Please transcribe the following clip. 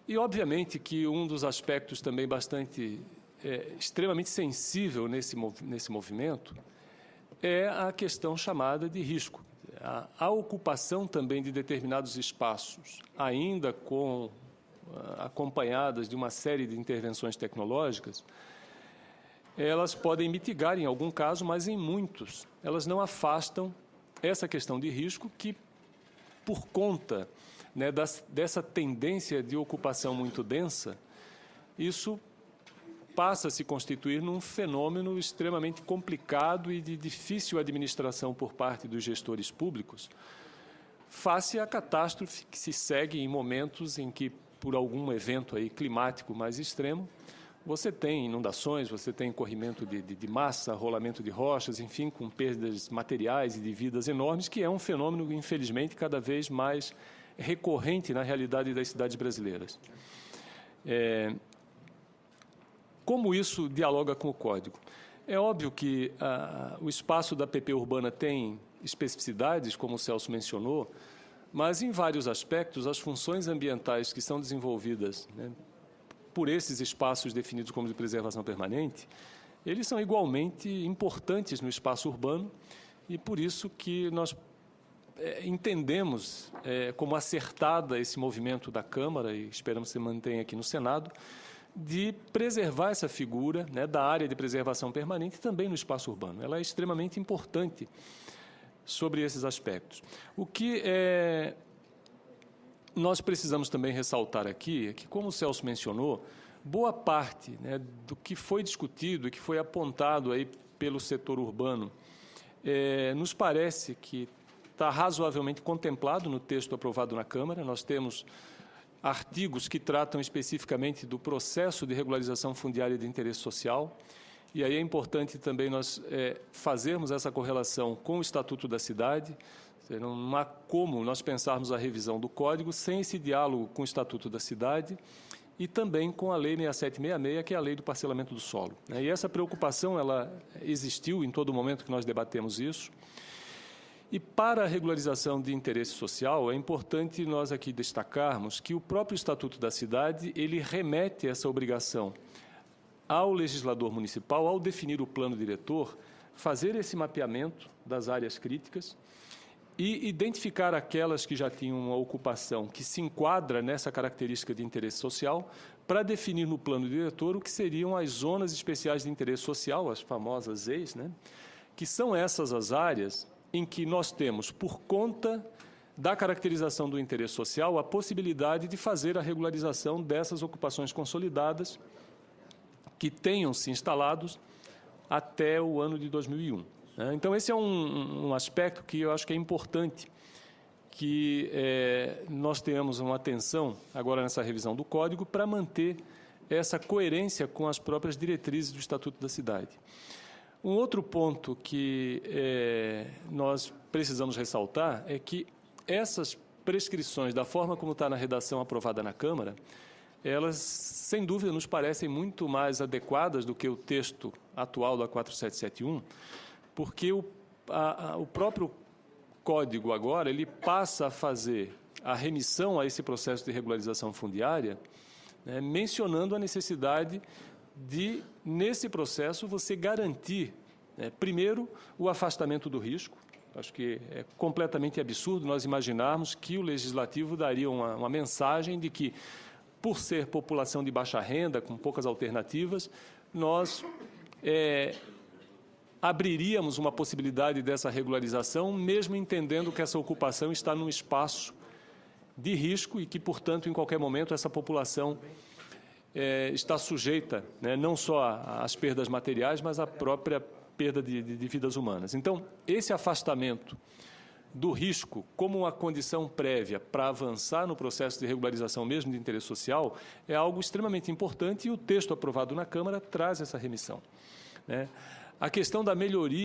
E, obviamente, que um dos aspectos também extremamente sensível nesse movimento é a questão chamada de risco. A ocupação também de determinados espaços, ainda acompanhadas de uma série de intervenções tecnológicas, elas podem mitigar em algum caso, mas em muitos elas não afastam essa questão de risco que, por conta, né, dessa tendência de ocupação muito densa, isso passa a se constituir num fenômeno extremamente complicado e de difícil administração por parte dos gestores públicos, face à catástrofe que se segue em momentos em que, por algum evento aí climático mais extremo, você tem inundações, você tem corrimento de massa, rolamento de rochas, enfim, com perdas materiais e de vidas enormes, que é um fenômeno, infelizmente, cada vez mais recorrente na realidade das cidades brasileiras. Como isso dialoga com o Código? É óbvio que o espaço da PP urbana tem especificidades, como o Celso mencionou, mas, em vários aspectos, as funções ambientais que são desenvolvidas, né, por esses espaços definidos como de preservação permanente, eles são igualmente importantes no espaço urbano e, por isso, que nós entendemos como acertada esse movimento da Câmara, e esperamos que se mantenha aqui no Senado, de preservar essa figura, né, da área de preservação permanente também no espaço urbano. Ela é extremamente importante sobre esses aspectos. O que nós precisamos também ressaltar aqui é que, como o Celso mencionou, boa parte, né, do que foi discutido e que foi apontado aí pelo setor urbano nos parece que está razoavelmente contemplado no texto aprovado na Câmara. Nós temos artigos que tratam especificamente do processo de regularização fundiária de interesse social, e aí é importante também nós fazermos essa correlação com o Estatuto da Cidade. Não há como nós pensarmos a revisão do Código sem esse diálogo com o Estatuto da Cidade e também com a Lei 6766, que é a Lei do Parcelamento do Solo. E essa preocupação ela existiu em todo momento que nós debatemos isso. E para a regularização de interesse social, é importante nós aqui destacarmos que o próprio Estatuto da Cidade, ele remete essa obrigação ao legislador municipal, ao definir o plano diretor, fazer esse mapeamento das áreas críticas e identificar aquelas que já tinham uma ocupação que se enquadra nessa característica de interesse social, para definir no plano diretor o que seriam as zonas especiais de interesse social, as famosas ZEIs, né? Que são essas as áreas em que nós temos, por conta da caracterização do interesse social, a possibilidade de fazer a regularização dessas ocupações consolidadas que tenham se instalados até o ano de 2001. Então, esse é um aspecto que eu acho que é importante que nós tenhamos uma atenção agora nessa revisão do Código para manter essa coerência com as próprias diretrizes do Estatuto da Cidade. Um outro ponto que nós precisamos ressaltar é que essas prescrições, da forma como está na redação aprovada na Câmara, elas, sem dúvida, nos parecem muito mais adequadas do que o texto atual da 4771, porque o próprio Código agora ele passa a fazer a remissão a esse processo de regularização fundiária, né, mencionando a necessidade de, nesse processo, você garantir, né, primeiro, o afastamento do risco. Acho que é completamente absurdo nós imaginarmos que o Legislativo daria uma mensagem de que, por ser população de baixa renda, com poucas alternativas, nós abriríamos uma possibilidade dessa regularização, mesmo entendendo que essa ocupação está num espaço de risco e que, portanto, em qualquer momento, essa população está sujeita, né, não só às perdas materiais, mas à própria perda de vidas humanas. Então, esse afastamento do risco como uma condição prévia para avançar no processo de regularização mesmo de interesse social é algo extremamente importante e o texto aprovado na Câmara traz essa remissão, né? A questão da melhoria